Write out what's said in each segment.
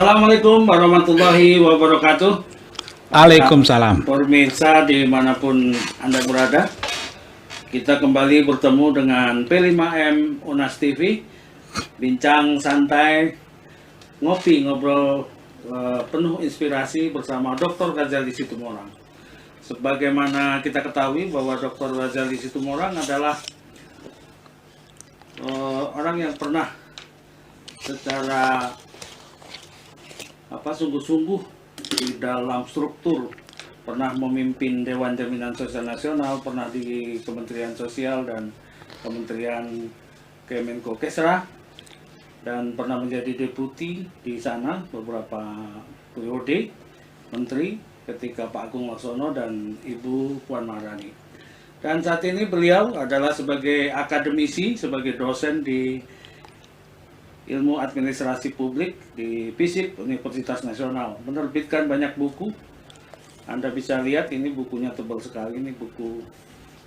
Assalamualaikum warahmatullahi wabarakatuh. Waalaikumsalam. Pemirsa dimanapun Anda berada, kita kembali bertemu dengan P5M Unas TV, bincang santai, ngobrol penuh inspirasi bersama Dr. Ghazali Situmorang. Sebagaimana kita ketahui bahwa Dr. Ghazali Situmorang adalah orang yang pernah secara sungguh-sungguh di dalam struktur, pernah memimpin Dewan Jaminan Sosial Nasional, pernah di Kementerian Sosial dan Kementerian Kemenko Kesra, dan pernah menjadi deputi di sana beberapa periode menteri ketika Pak Agung Laksono dan Ibu Puan Maharani. Dan saat ini beliau adalah sebagai akademisi, sebagai dosen di Ilmu Administrasi Publik di FISIP Universitas Nasional, menerbitkan banyak buku. Anda bisa lihat ini bukunya tebal sekali, ini buku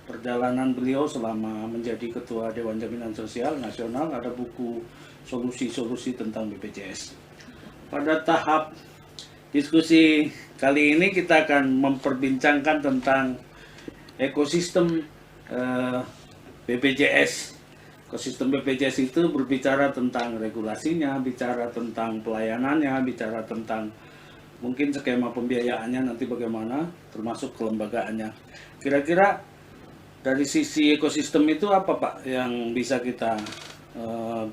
perjalanan beliau selama menjadi Ketua Dewan Jaminan Sosial Nasional, ada buku solusi-solusi tentang BPJS. Pada tahap diskusi kali ini kita akan memperbincangkan tentang ekosistem BPJS. Ekosistem BPJS itu berbicara tentang regulasinya, bicara tentang pelayanannya, bicara tentang mungkin skema pembiayaannya nanti bagaimana, termasuk kelembagaannya. Kira-kira dari sisi ekosistem itu apa Pak yang bisa kita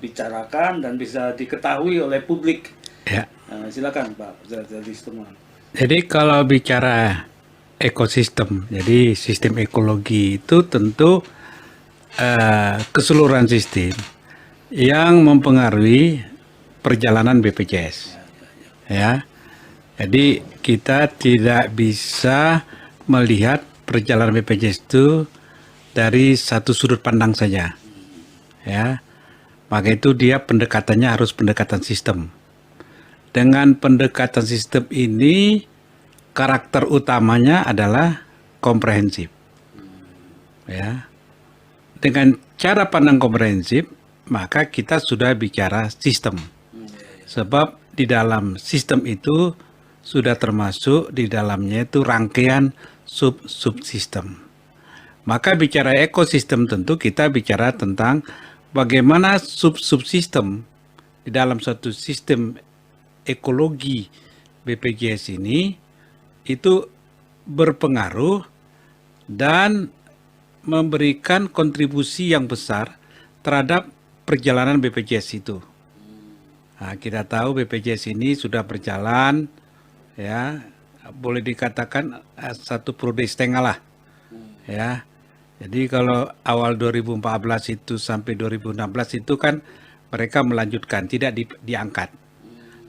bicarakan dan bisa diketahui oleh publik? Ya. Silakan Pak Ghazali Situmorang. Jadi kalau bicara ekosistem, jadi sistem ekologi itu tentu keseluruhan sistem yang mempengaruhi perjalanan BPJS. Ya. Jadi kita tidak bisa melihat perjalanan BPJS itu dari satu sudut pandang saja. Ya. Maka itu dia pendekatannya harus pendekatan sistem. Dengan pendekatan sistem ini karakter utamanya adalah komprehensif. Ya. Dengan cara pandang komprehensif, maka kita sudah bicara sistem. Sebab di dalam sistem itu sudah termasuk di dalamnya itu rangkaian sub-subsistem. Maka bicara ekosistem tentu kita bicara tentang bagaimana sub-subsistem di dalam suatu sistem ekologi BPJS ini itu berpengaruh dan memberikan kontribusi yang besar terhadap perjalanan BPJS itu. Nah, kita tahu BPJS ini sudah berjalan, ya, boleh dikatakan satu periode setengah lah, ya. Jadi kalau awal 2014 itu sampai 2016 itu kan mereka melanjutkan, tidak diangkat.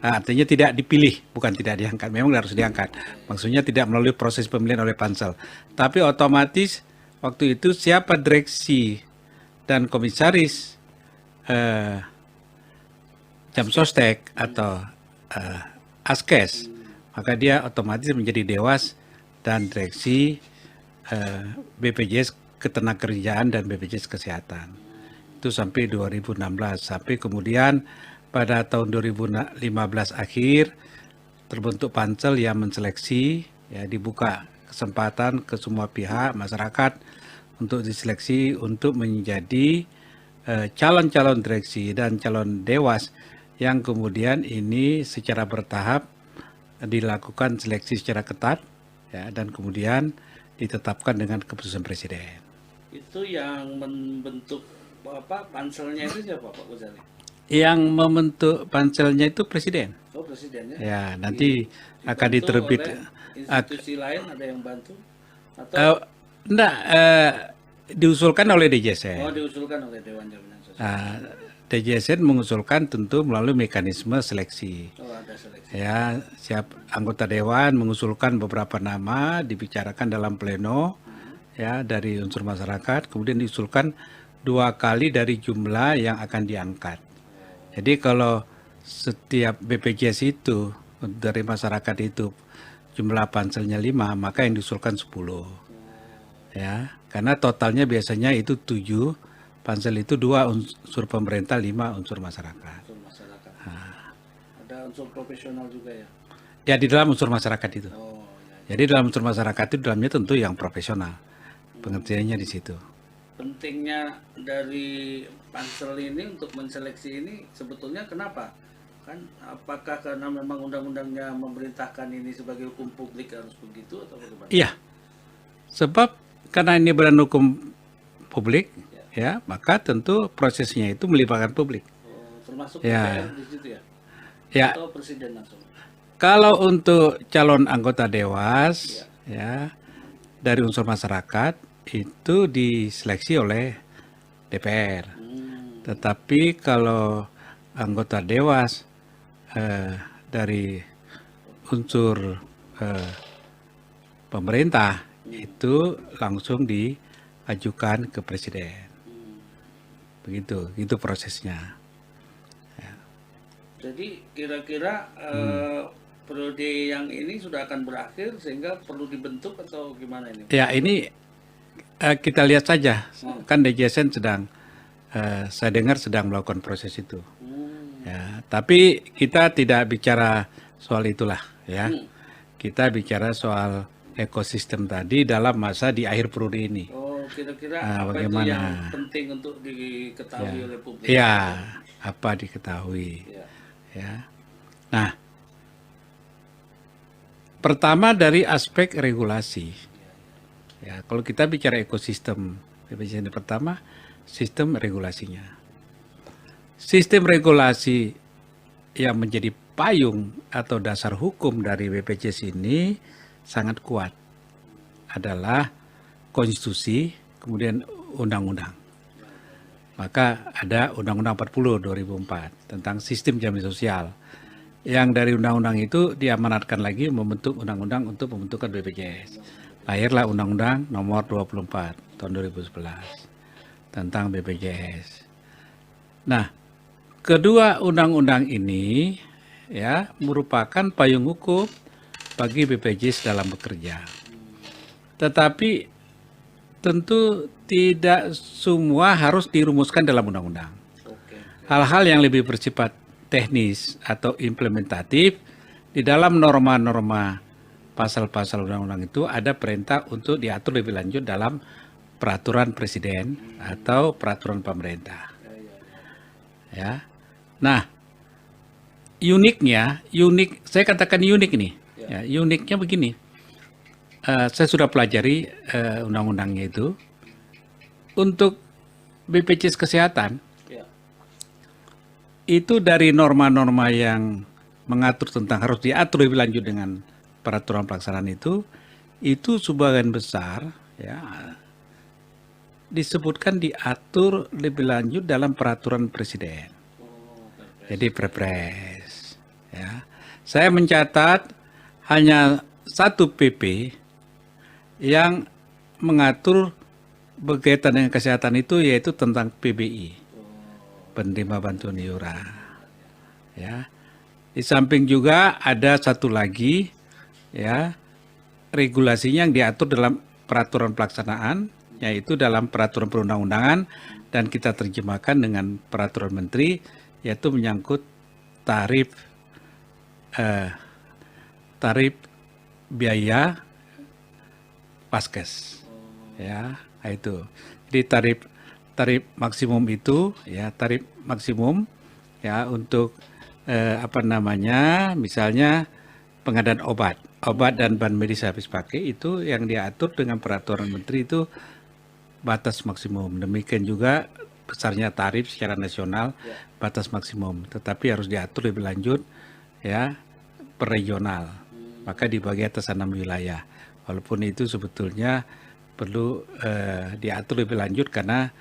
Nah, artinya tidak dipilih, bukan tidak diangkat, memang harus diangkat. Maksudnya tidak melalui proses pemilihan oleh pansel. Tapi otomatis waktu itu siapa direksi dan komisaris Jamsostek atau Askes, maka dia otomatis menjadi dewas dan direksi BPJS Ketenagakerjaan dan BPJS Kesehatan. Itu sampai 2016, sampai kemudian pada tahun 2015 akhir terbentuk pansel yang menseleksi, ya, dibuka kesempatan ke semua pihak masyarakat untuk diseleksi untuk menjadi calon-calon direksi dan calon dewas yang kemudian ini secara bertahap dilakukan seleksi secara ketat, ya, dan kemudian ditetapkan dengan keputusan presiden. Itu yang membentuk panselnya itu siapa Pak Ghazali? Yang membentuk panselnya itu presiden. Oh, presiden ya? Ya, nanti akan diterbit. Institusi lain ada yang bantu? Atau enggak, diusulkan oleh DJSN. oh, diusulkan oleh Dewan Jaminan Sosial. DJSN mengusulkan tentu melalui mekanisme seleksi. Oh, ada seleksi. Ya, anggota dewan mengusulkan beberapa nama dibicarakan dalam pleno, ya, dari unsur masyarakat, kemudian diusulkan 2 kali dari jumlah yang akan diangkat. Jadi kalau setiap BPJS itu dari masyarakat itu jumlah panselnya 5, maka yang diusulkan 10. Ya, karena totalnya biasanya itu 7, pansel itu 2 unsur pemerintah, 5 unsur masyarakat. Masyarakat. Nah, Ada unsur profesional juga ya. Ya di dalam unsur masyarakat itu. Oh, ya. Jadi dalam unsur masyarakat itu dalamnya tentu yang profesional. Pengertiannya di situ. Pentingnya dari pansel ini untuk menseleksi ini sebetulnya kenapa? Kan apakah karena memang undang-undangnya memerintahkan ini sebagai hukum publik harus begitu atau bagaimana? Iya, sebab karena ini badan hukum publik, ya, maka tentu prosesnya itu melibatkan publik. Oh, termasuk Ya. DPR di situ ya? Ya, Atau presiden langsung? kalau untuk calon anggota dewas, ya, dari unsur masyarakat itu diseleksi oleh DPR. Tetapi kalau anggota dewas dari unsur pemerintah itu langsung diajukan ke presiden. Begitu, itu prosesnya. Jadi kira-kira periode yang ini sudah akan berakhir sehingga perlu dibentuk atau gimana ini? Ya, ini kita lihat saja. Kan DJSN sedang, saya dengar sedang melakukan proses itu. Ya, tapi kita tidak bicara soal itulah, ya. Kita bicara soal ekosistem tadi dalam masa di akhir periode ini. Oh, kira-kira Nah, apa bagaimana? itu yang penting untuk diketahui oleh publik? Ya, apa diketahui. Ya. Ya. Nah, pertama dari aspek regulasi. Ya, kalau kita bicara ekosistem, BPJS ini pertama sistem regulasinya. Sistem regulasi yang menjadi payung atau dasar hukum dari BPJS ini sangat kuat adalah konstitusi, kemudian undang-undang. Maka ada Undang-Undang 40 2004 tentang sistem jaminan sosial. Yang dari undang-undang itu diamanatkan lagi membentuk undang-undang untuk pembentukan BPJS. Lahirlah Undang-Undang Nomor 24 tahun 2011 tentang BPJS. Nah, kedua undang-undang ini ya merupakan payung hukum bagi BPJS dalam bekerja. Tetapi tentu tidak semua harus dirumuskan dalam undang-undang. Oke. Hal-hal yang lebih bersifat teknis atau implementatif di dalam norma-norma pasal-pasal undang-undang itu ada perintah untuk diatur lebih lanjut dalam peraturan presiden atau peraturan pemerintah. Ya. Nah, saya katakan unik nih. Ya, uniknya begini. Saya sudah pelajari undang-undangnya itu. Untuk BPJS Kesehatan, Ya. itu dari norma-norma yang mengatur tentang harus diatur lebih lanjut dengan peraturan pelaksanaan itu sebagian besar ya disebutkan diatur lebih lanjut dalam peraturan presiden. Jadi Perpres. Ya. Saya mencatat hanya satu PP yang mengatur berkaitan dengan kesehatan itu yaitu tentang PBI, penerima bantuan iuran. Ya. Di samping juga ada satu lagi ya regulasinya yang diatur dalam peraturan pelaksanaan yaitu dalam peraturan perundang-undangan dan kita terjemahkan dengan peraturan menteri yaitu menyangkut tarif biaya paskes. Ya, itu. Jadi tarif maksimum itu ya tarif maksimum ya untuk misalnya pengadaan obat dan bahan medis habis pakai itu yang diatur dengan peraturan menteri itu batas maksimum. Demikian juga besarnya tarif secara nasional batas maksimum, tetapi harus diatur lebih lanjut ya per regional. Maka dibagi atas 6 wilayah. Walaupun itu sebetulnya perlu diatur lebih lanjut karena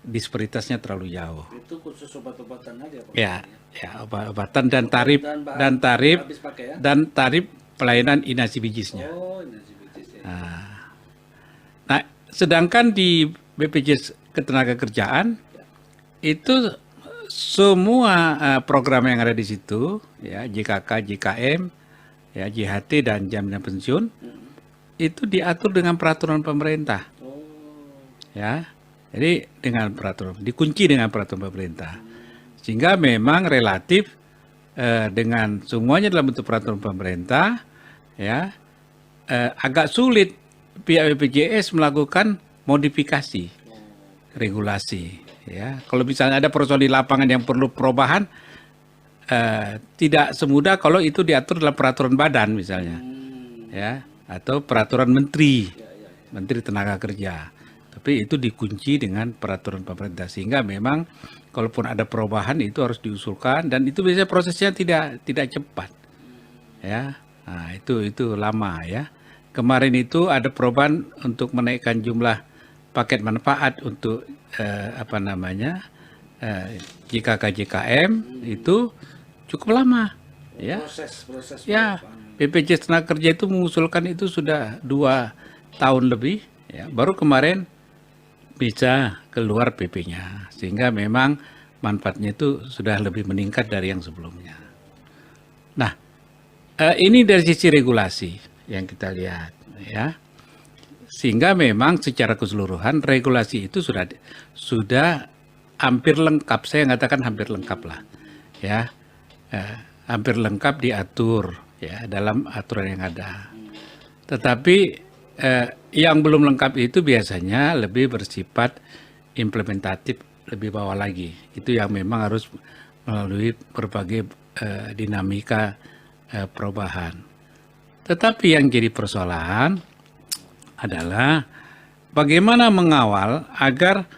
disparitasnya terlalu jauh. Itu khusus obat-obatan aja Pak? Ya, obat-obatan dan tarif habis pakai ya? dan tarif pelayanan inasi bijisnya. Oh, inasi bijis ya. Nah, sedangkan di BPJS Ketenagakerjaan itu semua program yang ada di situ ya JKK, JKM, ya JHT dan jaminan pensiun itu diatur dengan peraturan pemerintah. Ya. Jadi dikunci dengan peraturan pemerintah. Sehingga memang relatif dengan semuanya dalam bentuk peraturan pemerintah, ya, agak sulit pihak BPJS melakukan modifikasi regulasi. Ya, kalau misalnya ada persoalan di lapangan yang perlu perubahan, tidak semudah kalau itu diatur dalam peraturan badan misalnya, ya, atau peraturan menteri tenaga kerja. Tapi itu dikunci dengan peraturan pemerintah, sehingga memang kalaupun ada perubahan itu harus diusulkan, dan itu biasanya prosesnya tidak cepat, ya. Nah, itu lama, ya. Kemarin itu ada perubahan untuk menaikkan jumlah paket manfaat untuk JKK-JKM itu cukup lama, ya. Proses Ya, BPJS Tenaga Kerja itu mengusulkan itu sudah 2 tahun lebih, ya. Baru kemarin bisa keluar PP-nya, sehingga memang manfaatnya itu sudah lebih meningkat dari yang sebelumnya. Nah, ini dari sisi regulasi yang kita lihat, ya. Sehingga memang secara keseluruhan regulasi itu sudah hampir lengkap, saya katakan hampir lengkap lah, ya. Hampir lengkap diatur, ya, dalam aturan yang ada. Tetapi yang belum lengkap itu biasanya lebih bersifat implementatif, lebih bawah lagi. Itu yang memang harus melalui berbagai dinamika perubahan. Tetapi yang jadi persoalan adalah bagaimana mengawal agar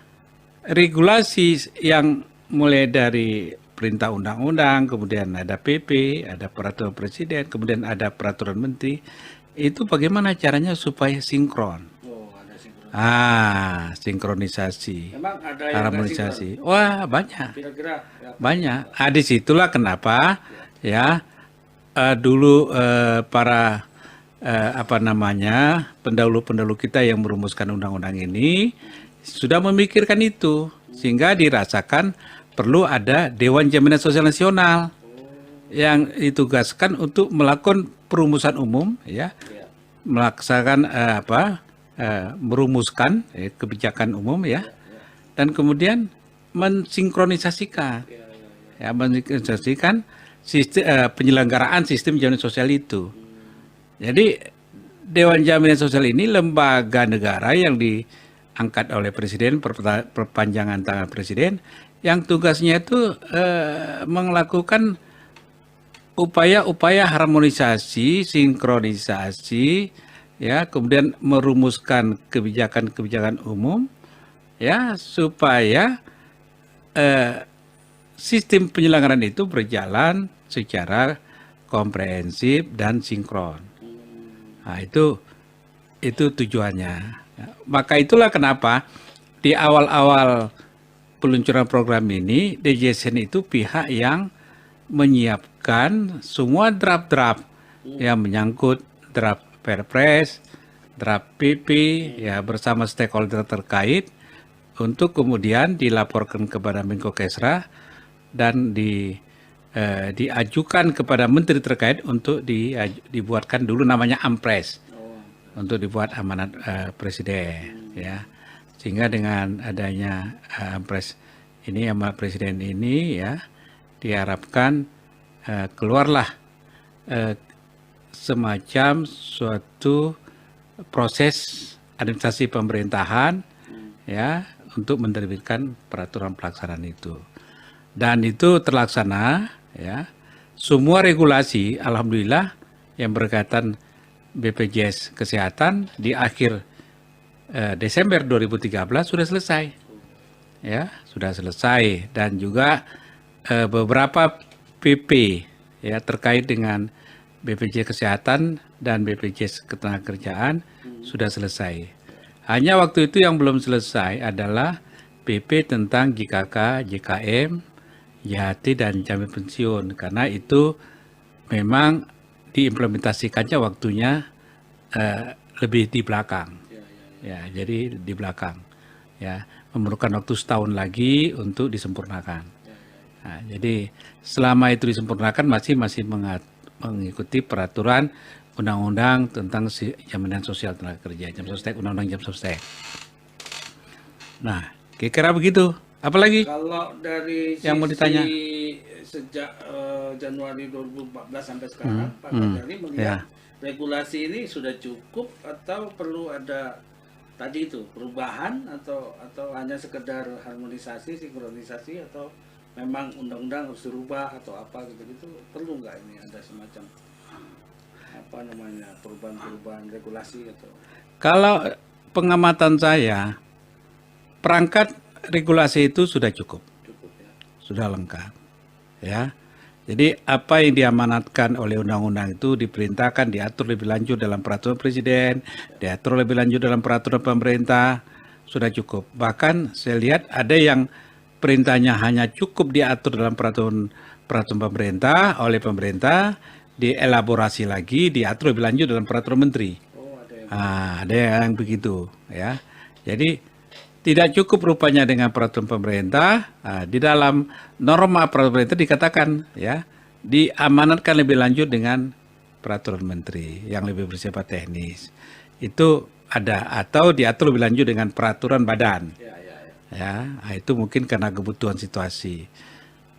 regulasi yang mulai dari perintah undang-undang, kemudian ada PP, ada peraturan presiden, kemudian ada peraturan menteri, itu bagaimana caranya supaya sinkron. Ada Sinkronisasi, Memang ada yang harmonisasi. Wah, banyak. kira-kira Banyak. Disitulah kenapa, ya, dulu para pendahulu-pendahulu kita yang merumuskan undang-undang ini sudah memikirkan itu, sehingga dirasakan perlu ada Dewan Jaminan Sosial Nasional yang ditugaskan untuk melakukan perumusan umum, ya, melaksanakan merumuskan kebijakan umum, ya, dan kemudian mensinkronisasikan, ya, penyelenggaraan sistem jaminan sosial itu. Jadi Dewan Jaminan Sosial ini lembaga negara yang diangkat oleh Presiden, perpanjangan tangan Presiden, yang tugasnya itu melakukan upaya-upaya harmonisasi, sinkronisasi, ya, kemudian merumuskan kebijakan-kebijakan umum, ya, supaya sistem penyelenggaraan itu berjalan secara komprehensif dan sinkron. Nah, itu tujuannya. Maka itulah kenapa di awal-awal peluncuran program ini, DJSN itu pihak yang menyiapkan semua draft-draft yang menyangkut draft Perpres, draft PP, ya, bersama stakeholder terkait untuk kemudian dilaporkan kepada Menko Kesra dan diajukan kepada menteri terkait untuk dibuatkan dulu namanya Ampres, untuk dibuat amanat presiden, ya, sehingga dengan adanya Ampres ini, amanat presiden ini, ya, diharapkan keluarlah semacam suatu proses administrasi pemerintahan, ya, untuk menerbitkan peraturan pelaksanaan itu, dan itu terlaksana. Ya, semua regulasi, alhamdulillah, yang berkaitan BPJS Kesehatan di akhir Desember 2013 sudah selesai, ya, sudah selesai, dan juga beberapa PP, ya, terkait dengan BPJS Kesehatan dan BPJS Ketenagakerjaan sudah selesai. Hanya waktu itu yang belum selesai adalah PP tentang JKK, JKM, JHT dan jaminan pensiun, karena itu memang diimplementasikannya waktunya lebih di belakang, ya, jadi di belakang, ya, memerlukan waktu setahun lagi untuk disempurnakan. Nah, jadi selama itu disempurnakan masih mengikuti peraturan undang-undang tentang jaminan sosial tenaga kerja, Undang-Undang Jam Sostek. Nah, kira-kira begitu. Apalagi Kalau dari yang mau ditanya? sejak Januari 2014 sampai sekarang, Pak Hmm, Ghazali ya. melihat regulasi ini sudah cukup atau perlu ada tadi itu perubahan atau hanya sekedar harmonisasi, sinkronisasi atau memang undang-undang harus dirubah atau apa gitu-gitu, perlu nggak ini ada semacam apa namanya perubahan-perubahan regulasi atau Kalau pengamatan saya, perangkat regulasi itu sudah cukup, cukup ya? sudah lengkap, ya. Jadi apa yang diamanatkan oleh undang-undang itu diperintahkan diatur lebih lanjut dalam peraturan presiden, diatur lebih lanjut dalam peraturan pemerintah, sudah cukup. Bahkan saya lihat ada yang perintahnya hanya cukup diatur dalam peraturan peraturan pemerintah oleh pemerintah, dielaborasi lagi, diatur lebih lanjut dalam peraturan menteri. Oh, ada yang Ada yang begitu, ya. Jadi tidak cukup rupanya dengan peraturan pemerintah. Di dalam norma peraturan pemerintah dikatakan, ya, diamanatkan lebih lanjut dengan peraturan menteri yang lebih bersifat teknis. Itu ada, atau diatur lebih lanjut dengan peraturan badan. ya ya ya. Ya, itu mungkin karena kebutuhan situasi.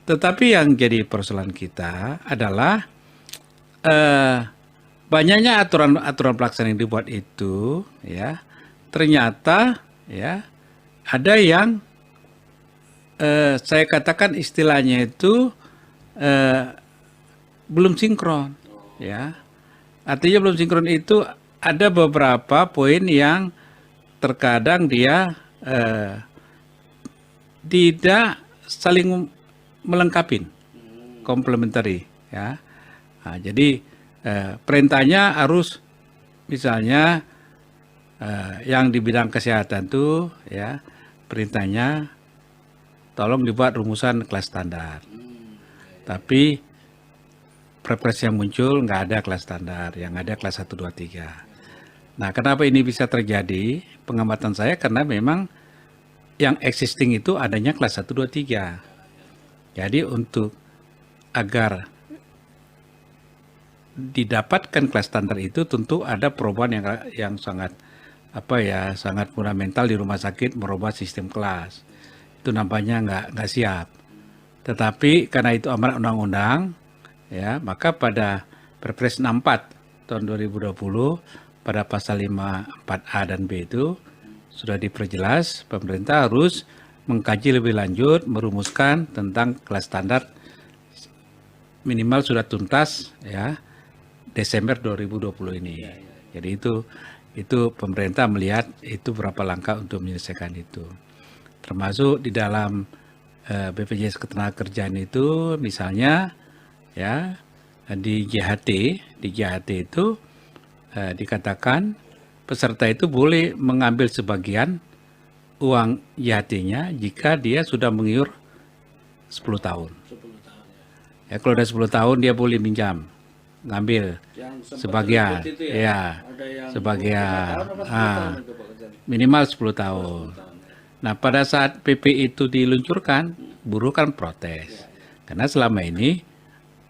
Tetapi yang jadi persoalan kita adalah banyaknya aturan-aturan pelaksanaan yang dibuat itu, ya, ternyata, ya, ada yang saya katakan istilahnya itu belum sinkron, ya. Artinya belum sinkron itu ada beberapa poin yang terkadang dia tidak saling melengkapi, komplementari, ya. Jadi perintahnya harus misalnya yang di bidang kesehatan tuh, ya, perintahnya tolong dibuat rumusan kelas standar. Tapi Perpres yang muncul nggak ada kelas standar, yang ada kelas 1, 2, 3. Nah, kenapa ini bisa terjadi? Pengamatan saya karena memang yang existing itu adanya kelas 1, 2, 3. Jadi untuk agar didapatkan kelas standar itu tentu ada perubahan yang sangat sangat fundamental di rumah sakit, merubah sistem kelas. Itu nampaknya nggak siap. Tetapi karena itu amanat undang-undang, ya, maka pada Perpres 64 tahun 2020 pada pasal 54A dan B itu sudah diperjelas pemerintah harus mengkaji lebih lanjut, merumuskan tentang kelas standar minimal sudah tuntas, ya, Desember 2020 ini. Jadi itu pemerintah melihat itu berapa langkah untuk menyelesaikan itu. Termasuk di dalam BPJS Ketenagakerjaan itu misalnya, ya, di JHT itu dikatakan peserta itu boleh mengambil sebagian uang JHT-nya jika dia sudah mengiur 10 tahun. 10 tahun ya. Ya, kalau udah 10 tahun dia boleh minjam, ngambil Yang sempat sebagian, ribut itu ya, ada yang 25 sebagian, tahun apa 10 tahun itu Pak Ghazali? minimal 10 tahun. Nah, pada saat PP itu diluncurkan, buruh kan protes. Karena selama ini,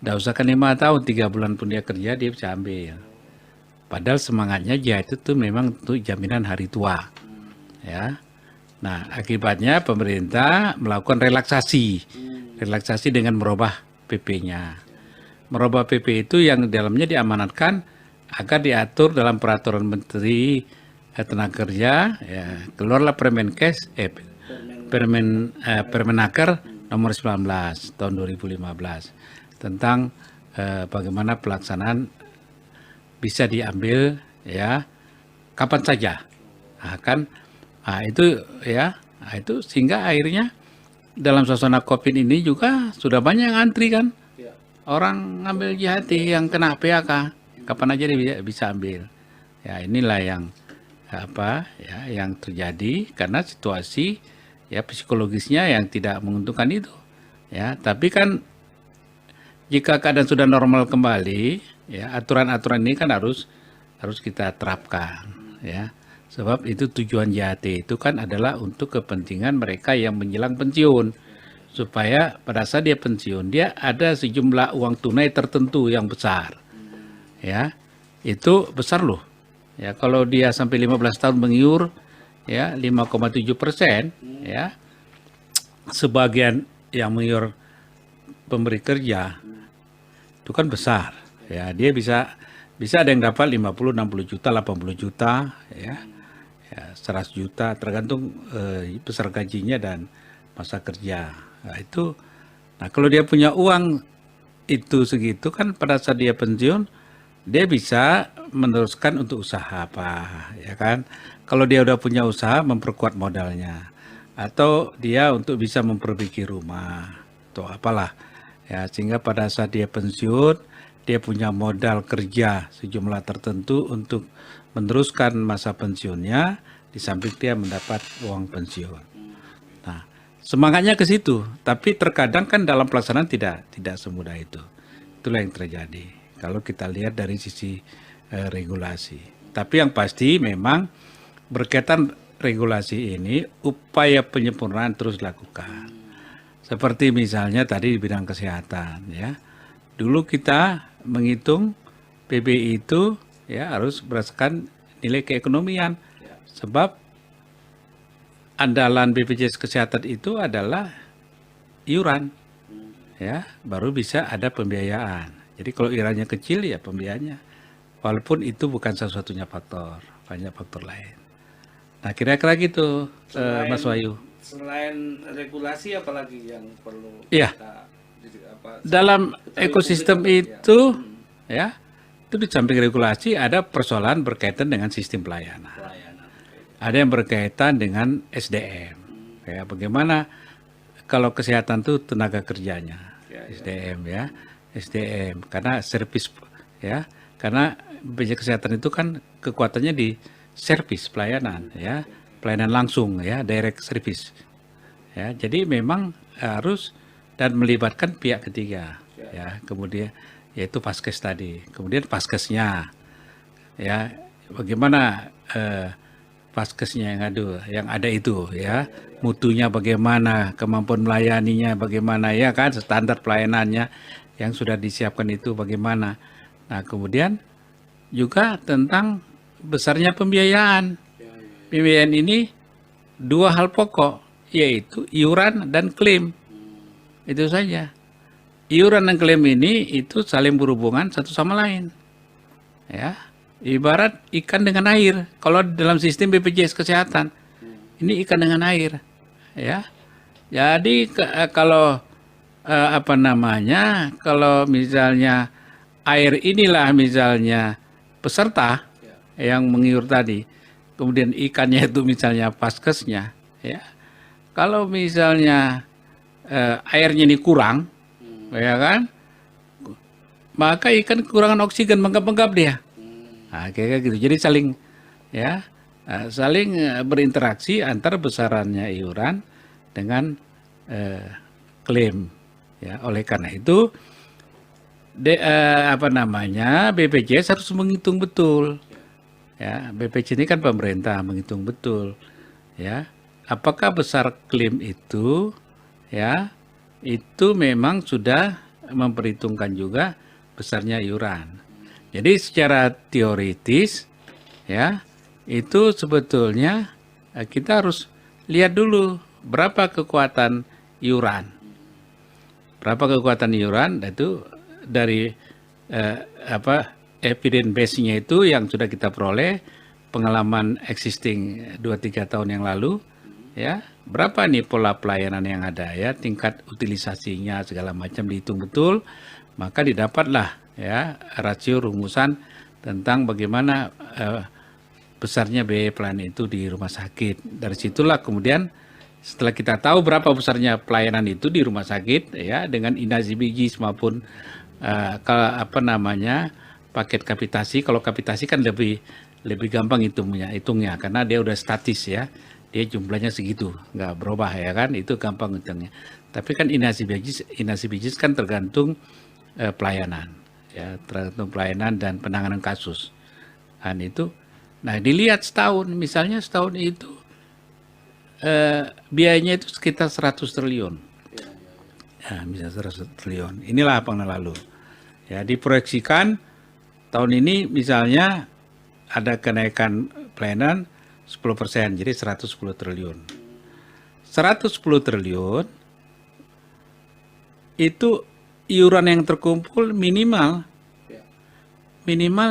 nggak usah kan 5 tahun, 3 bulan pun dia kerja, dia bisa ambil. Padahal semangatnya JHT itu memang untuk jaminan hari tua. Ya. Nah, akibatnya pemerintah melakukan relaksasi. Relaksasi dengan merubah PP-nya. Merubah PP itu yang dalamnya diamanatkan agar diatur dalam peraturan Menteri Tenaga Kerja, ya, keluarlah Permenaker nomor 19 tahun 2015 tentang bagaimana pelaksanaan bisa diambil, ya, kapan saja. Itu, ya, itu sehingga akhirnya dalam suasana COVID ini juga sudah banyak yang antri kan. Ya. Orang ngambil JHT yang kena PHK, kapan aja dia bisa ambil. Ya, inilah yang yang terjadi karena situasi, ya, psikologisnya yang tidak menguntungkan itu. Ya, tapi kan jika keadaan sudah normal kembali, ya, aturan-aturan ini kan harus kita terapkan, ya. Sebab itu tujuan JHT itu kan adalah untuk kepentingan mereka yang menjelang pensiun. Supaya pada saat dia pensiun, dia ada sejumlah uang tunai tertentu yang besar. Ya, itu besar loh. Ya, kalau dia sampai 15 tahun mengiur, ya, 5,7%, ya, sebagian yang mengiur pemberi kerja itu kan besar, ya dia bisa ada yang dapat 50, 60 juta, 80 juta, ya 100 juta tergantung besar gajinya dan masa kerja. Nah kalau dia punya uang itu segitu kan pada saat dia pensiun dia bisa meneruskan untuk usaha apa, ya kan? Kalau dia udah punya usaha memperkuat modalnya, atau dia untuk bisa memperbaiki rumah atau apalah, ya sehingga pada saat dia pensiun dia punya modal kerja sejumlah tertentu untuk meneruskan masa pensiunnya di samping dia mendapat uang pensiun. Nah, semangatnya ke situ, tapi terkadang kan dalam pelaksanaan tidak semudah itu. Itulah yang terjadi kalau kita lihat dari sisi regulasi. Tapi yang pasti memang berkaitan regulasi ini upaya penyempurnaan terus dilakukan. Seperti misalnya tadi di bidang kesehatan, ya. Dulu kita menghitung PBI itu ya harus berdasarkan nilai keekonomian. Sebab andalan BPJS Kesehatan itu adalah iuran, ya baru bisa ada pembiayaan. Jadi kalau iurannya kecil ya pembiayaannya, walaupun itu bukan satu-satunya faktor, banyak faktor lain. Nah kira-kira gitu, Mas Wahyu. Selain regulasi apalagi yang perlu Iya. kita Dalam ekosistem itu, ya itu di samping regulasi ada persoalan berkaitan dengan sistem pelayanan. Ada yang berkaitan dengan SDM. Ya, bagaimana kalau kesehatan itu tenaga kerjanya, SDM ya, SDM. Karena servis ya, karena BPJS Kesehatan itu kan kekuatannya di servis pelayanan ya, pelayanan langsung ya, direct service. Ya, jadi memang harus dan melibatkan pihak ketiga ya, kemudian yaitu Paskes tadi, kemudian Paskesnya ya, bagaimana Paskesnya yang ada itu ya, mutunya bagaimana, kemampuan melayaninya bagaimana ya kan, standar pelayanannya yang sudah disiapkan itu bagaimana. Nah kemudian juga tentang besarnya pembiayaan. Pembiayaan ini dua hal pokok, yaitu iuran dan klaim. Itu saja. Iuran dan klaim ini itu saling berhubungan satu sama lain. Ya, ibarat ikan dengan air. Kalau dalam sistem BPJS Kesehatan, ini ikan dengan air. Ya, jadi kalau kalau misalnya air inilah misalnya peserta yang mengiur tadi, kemudian ikannya itu misalnya Paskesnya, ya. Kalau misalnya airnya ini kurang, ya kan, maka ikan kekurangan oksigen, menggap-menggap dia. Nah, kayak gitu. Jadi saling berinteraksi antara besarannya iuran dengan klaim. Ya, oleh karena itu BPJS harus menghitung betul. Ya, BPJS ini kan pemerintah menghitung betul. Ya, apakah besar klaim itu ya itu memang sudah memperhitungkan juga besarnya iuran. Jadi secara teoritis ya itu sebetulnya kita harus lihat dulu berapa kekuatan iuran. Berapa kekuatan iuran itu dari evidence base-nya itu yang sudah kita peroleh pengalaman existing 2-3 tahun yang lalu ya, berapa nih pola pelayanan yang ada ya, tingkat utilisasinya segala macam dihitung betul, maka didapatlah ya rasio rumusan tentang bagaimana besarnya biaya pelayanan itu di rumah sakit. Dari situlah kemudian setelah kita tahu berapa besarnya pelayanan itu di rumah sakit ya dengan INASI-BIJIS maupun paket kapitasi. Kalau kapitasi kan lebih gampang hitungnya karena dia udah statis ya. Dia jumlahnya segitu, nggak berubah ya kan, itu gampang hitungnya. Tapi kan INASI-BIJIS kan tergantung pelayanan, ya tergantung pelayanan dan penanganan kasus. Dan itu, nah dilihat setahun, misalnya setahun itu biayanya itu sekitar 100 triliun. Ya, misalnya 100 triliun. Inilah pengen lalu. Ya, diproyeksikan tahun ini misalnya ada kenaikan pelayanan 10%, jadi 110 triliun. 110 triliun itu iuran yang terkumpul minimal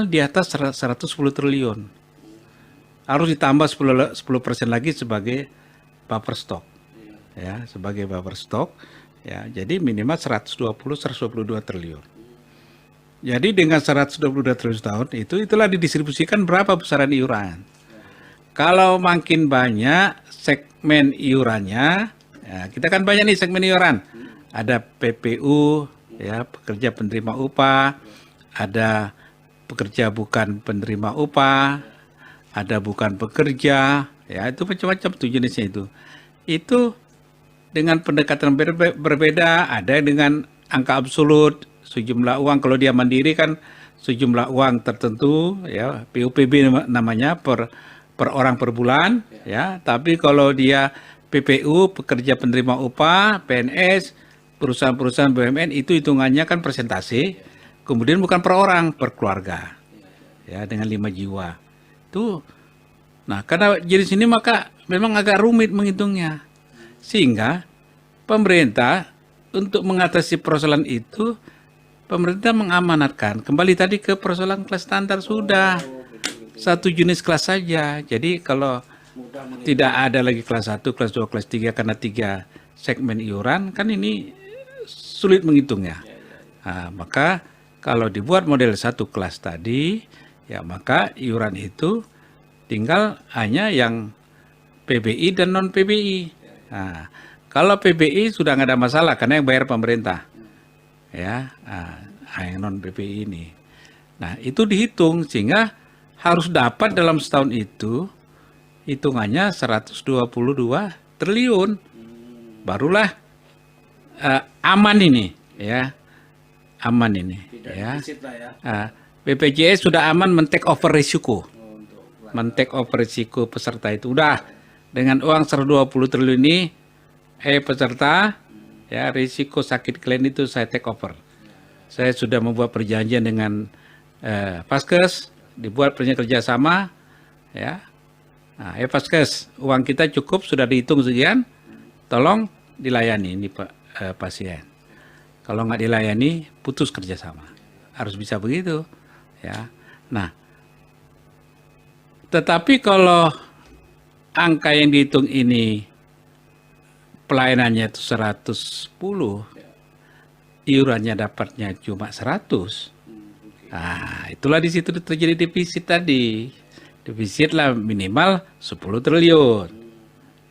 di atas 110 triliun. Harus ditambah 10% lagi sebagai buffer stock. Ya, sebagai buffer stock. Ya, jadi minimal 122 triliun. Jadi dengan 122 triliun tahun itulah didistribusikan berapa besaran iuran. Kalau makin banyak segmen iurannya, ya, kita kan banyak nih segmen iuran. Ada PPU, ya, pekerja penerima upah, ada pekerja bukan penerima upah, ada bukan pekerja, ya itu macam-macam tuh jenisnya itu. Itu dengan pendekatan berbeda, ada dengan angka absolut, sejumlah uang. Kalau dia mandiri kan sejumlah uang tertentu, ya PUPB namanya per orang per bulan, ya. Tapi kalau dia PPU, pekerja penerima upah, PNS, perusahaan-perusahaan BUMN itu hitungannya kan persentase, kemudian bukan per orang, per keluarga, ya dengan 5 jiwa. Itu, nah karena jenis ini maka memang agak rumit menghitungnya, sehingga pemerintah untuk mengatasi persoalan itu, pemerintah mengamanatkan kembali tadi ke persoalan kelas standar sudah. Satu jenis kelas saja. Jadi kalau tidak ada lagi kelas 1, kelas 2, kelas 3 karena 3 segmen iuran, kan ini sulit menghitungnya. Nah, maka kalau dibuat model 1 kelas tadi, ya maka iuran itu tinggal hanya yang PBI dan non PBI. Nah, kalau PBI sudah nggak ada masalah karena yang bayar pemerintah, ya, yang non PBI ini. Nah itu dihitung sehingga harus dapat dalam setahun itu hitungannya 122 triliun. Barulah aman ini, ya. Aman ini, ya. BPJS sudah aman men-take over risiko. Men-take over risiko peserta itu udah dengan uang 120 triliun ini peserta, ya, risiko sakit kalian itu saya take over. Saya sudah membuat perjanjian dengan Paskes, dibuat perjanjian kerjasama, ya. Nah, Paskes, uang kita cukup, sudah dihitung sekian, tolong dilayani ini pasien. Kalau nggak dilayani, putus kerjasama. Harus bisa begitu, ya. Nah, tetapi kalau angka yang dihitung ini pelayanannya itu 110, iurannya dapatnya cuma 100. Nah, itulah di situ terjadi defisit tadi. Defisit lah minimal 10 triliun.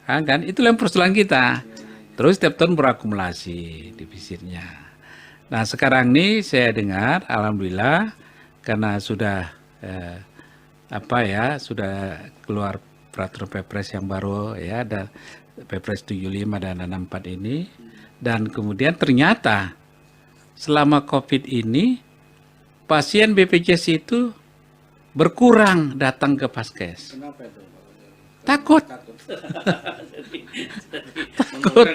Kan itulah persoalan kita. Terus setiap tahun berakumulasi defisitnya. Nah, sekarang ini saya dengar alhamdulillah karena sudah sudah keluar peraturan Perpres yang baru, ya, ada Perpres 75 dan 64 ini, dan kemudian ternyata selama COVID ini pasien BPJS itu berkurang datang ke Paskes. Kenapa itu? Takut. Takut.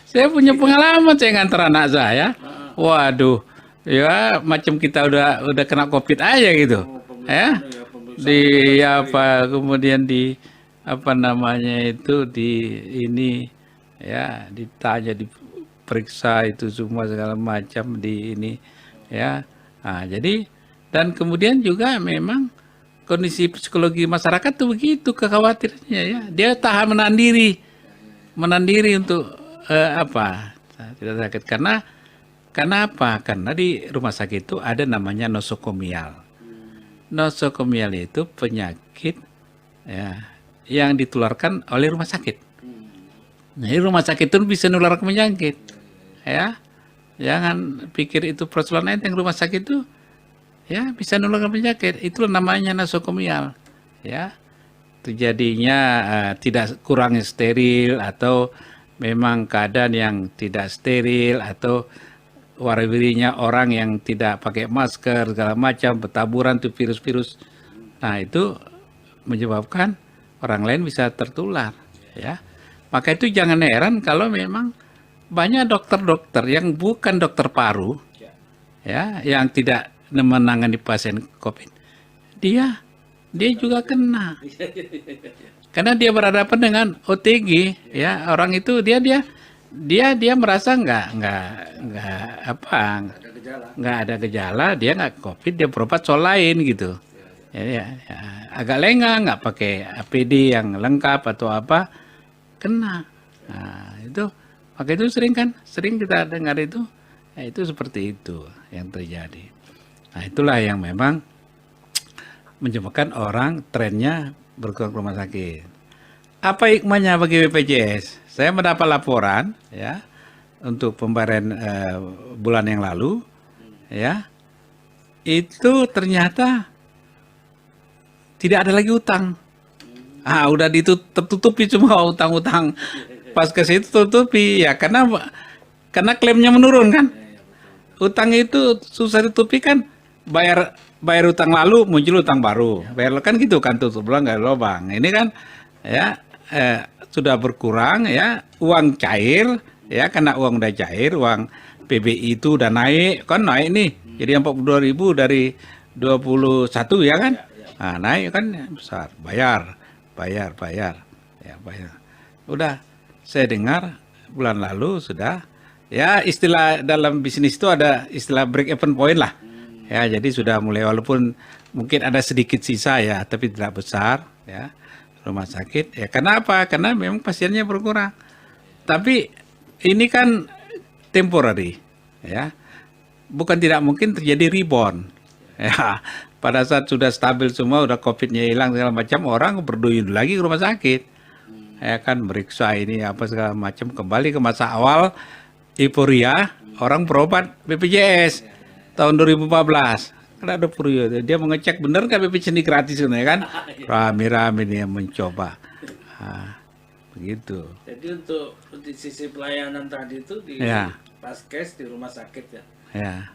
Saya punya pengalaman, saya ngantar anak saya. Waduh, ya macam kita udah kena COVID aja gitu. Ya. Kemudian ditanya, diperiksa itu semua segala macam di ini, ya. Nah, jadi dan kemudian juga memang kondisi psikologi masyarakat tuh begitu kekhawatirannya, ya. Dia tahan menahan diri untuk tidak sakit karena apa? Karena di rumah sakit itu ada namanya nosokomial. Nosokomial itu penyakit, ya, yang ditularkan oleh rumah sakit. Nah, rumah sakit itu bisa nularkan penyakit, ya. Jangan pikir itu persoalan enteng, rumah sakit itu, ya, bisa nularkan penyakit. Itu namanya nosokomial, ya. Terjadinya tidak kurang steril atau memang keadaan yang tidak steril atau warawirinya orang yang tidak pakai masker segala macam, bertaburan tuh virus-virus. Nah, itu menyebabkan orang lain bisa tertular, ya. Maka itu jangan heran kalau memang banyak dokter-dokter yang bukan dokter paru, ya, yang tidak menangani pasien COVID. Dia dia juga kena. Karena dia berhadapan dengan OTG, ya orang itu dia merasa nggak apa Ada gejala. nggak ada gejala, dia nggak COVID, dia berobat soal lain gitu. Ya, agak lengah, nggak pakai APD yang lengkap atau apa, kena. Nah, itu maka itu sering kita dengar itu, ya, itu seperti itu yang terjadi. Nah, itulah yang memang menyebabkan orang trennya berkurang ke rumah sakit. Apa hikmahnya bagi BPJS? Saya mendapat laporan ya untuk pembayaran bulan yang lalu, ya itu ternyata tidak ada lagi utang. Udah tertutupi semua utang-utang Paskes itu tertutupi ya karena klaimnya menurun kan. Utang itu susah ditutupi kan, bayar utang lalu muncul utang baru, bayar kan gitu kan, tutup bulan nggak ada lubang. Ini kan ya sudah berkurang ya, uang cair ya, karena uang udah cair, uang PBI itu udah naik nih, jadi 42.000 dari 21 ya kan, nah, naik kan besar, bayar. Udah saya dengar bulan lalu sudah. Ya, istilah dalam bisnis itu ada istilah break even point lah. Ya, jadi sudah mulai, walaupun mungkin ada sedikit sisa ya, tapi tidak besar ya rumah sakit. Ya, karena apa? Karena memang pasiennya berkurang. Tapi ini kan temporary ya. Bukan tidak mungkin terjadi rebound. Ya, pada saat sudah stabil semua, udah COVID-nya hilang segala macam, orang berduyun lagi ke rumah sakit. Ya kan, meriksa ini apa segala macam, kembali ke masa awal euforia orang berobat BPJS tahun 2014. Karena ada euforia, dia mengecek benar nggak BPJS ini gratis ya kan, rame-rame dia mencoba. Begitu. Jadi untuk di sisi pelayanan tadi itu di Paskes di rumah sakit ya. Ya.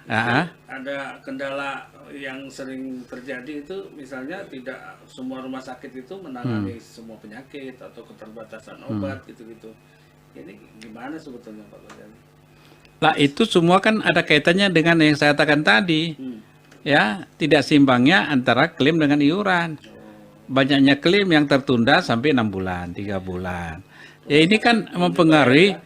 Ada kendala yang sering terjadi itu, misalnya tidak semua rumah sakit itu menangani semua penyakit atau keterbatasan obat gitu-gitu. Ini gimana sebetulnya Pak Gozali? Lah itu semua kan ada kaitannya dengan yang saya katakan tadi. Ya, tidak seimbangnya antara klaim dengan iuran. Banyaknya klaim yang tertunda sampai 6 bulan, 3 bulan. Ya ini kan mempengaruhi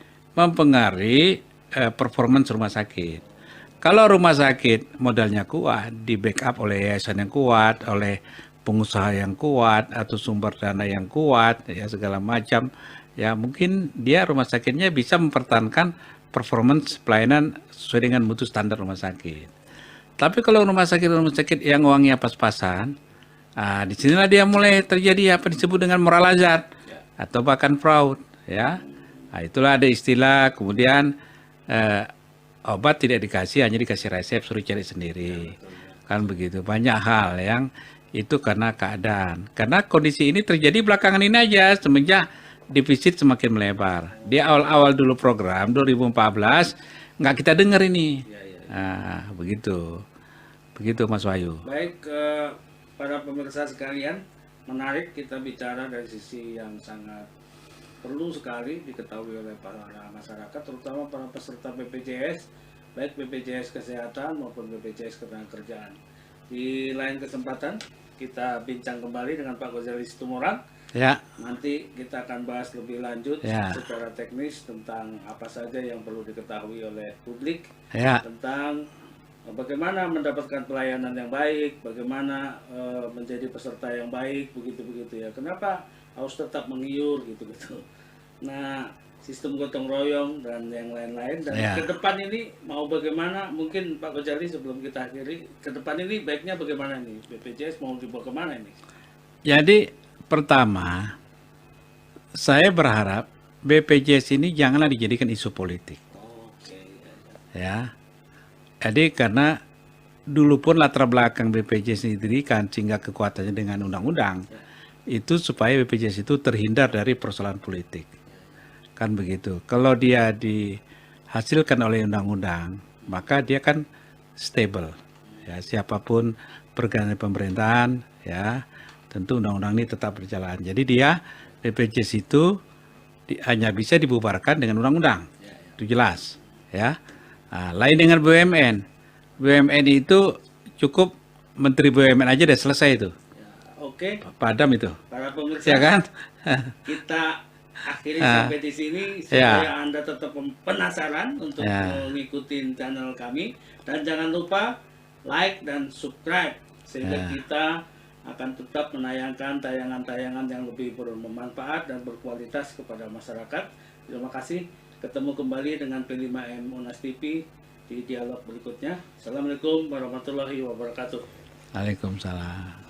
performance rumah sakit. Kalau rumah sakit modalnya kuat, di backup oleh yayasan yang kuat, oleh pengusaha yang kuat, atau sumber dana yang kuat, ya segala macam, ya mungkin dia rumah sakitnya bisa mempertahankan performance pelayanan sesuai dengan mutu standar rumah sakit. Tapi kalau rumah sakit yang uangnya pas-pasan, disinilah dia mulai terjadi apa disebut dengan moral hazard atau bahkan fraud, ya. Nah, itulah ada istilah kemudian obat tidak dikasih, hanya dikasih resep, suruh cari sendiri. Kan begitu. Banyak hal yang itu karena keadaan. Karena kondisi ini terjadi belakangan ini aja, semenjak defisit semakin melebar. Di awal-awal dulu program 2014 nggak kita dengar ini. Nah, begitu. Begitu Mas Wahyu. Baik, para pemirsa sekalian, menarik kita bicara dari sisi yang sangat perlu sekali diketahui oleh para masyarakat, terutama para peserta BPJS, baik BPJS Kesehatan maupun BPJS Ketenagakerjaan. Di lain kesempatan kita bincang kembali dengan Pak Gozali Situmorang. Ya. Nanti kita akan bahas lebih lanjut secara teknis tentang apa saja yang perlu diketahui oleh publik tentang bagaimana mendapatkan pelayanan yang baik, bagaimana menjadi peserta yang baik, begitu-begitu ya. Kenapa harus tetap mengiur gitu-gitu. Nah, sistem gotong royong dan yang lain-lain, dan ke depan ini mau bagaimana, mungkin Pak Gozali sebelum kita akhiri, ke depan ini baiknya bagaimana nih, BPJS mau dibawa kemana ini? Jadi pertama, saya berharap BPJS ini janganlah dijadikan isu politik. Ya, jadi karena dulu pun latar belakang BPJS ini didirikan sehingga kekuatannya dengan undang-undang itu supaya BPJS itu terhindar dari persoalan politik. Kan begitu. Kalau dia dihasilkan oleh undang-undang, maka dia kan stable. Ya, siapapun pergantian pemerintahan, ya, tentu undang-undang ini tetap berjalan. Jadi dia BPJS itu hanya bisa dibubarkan dengan undang-undang. Itu jelas, ya. Nah, lain dengan BUMN. BUMN itu cukup Menteri BUMN aja udah selesai itu. Oke, Padam itu. para pemirsa, Ya kan? kita akhiri Ah. sampai di sini Ya. supaya Anda tetap penasaran untuk Ya. mengikuti channel kami, dan jangan lupa like dan subscribe sehingga Ya. kita akan tetap menayangkan tayangan-tayangan yang lebih bermanfaat dan berkualitas kepada masyarakat. Terima kasih. Ketemu kembali dengan P5M Monas TV di dialog berikutnya. Assalamualaikum warahmatullahi wabarakatuh. Waalaikumsalam.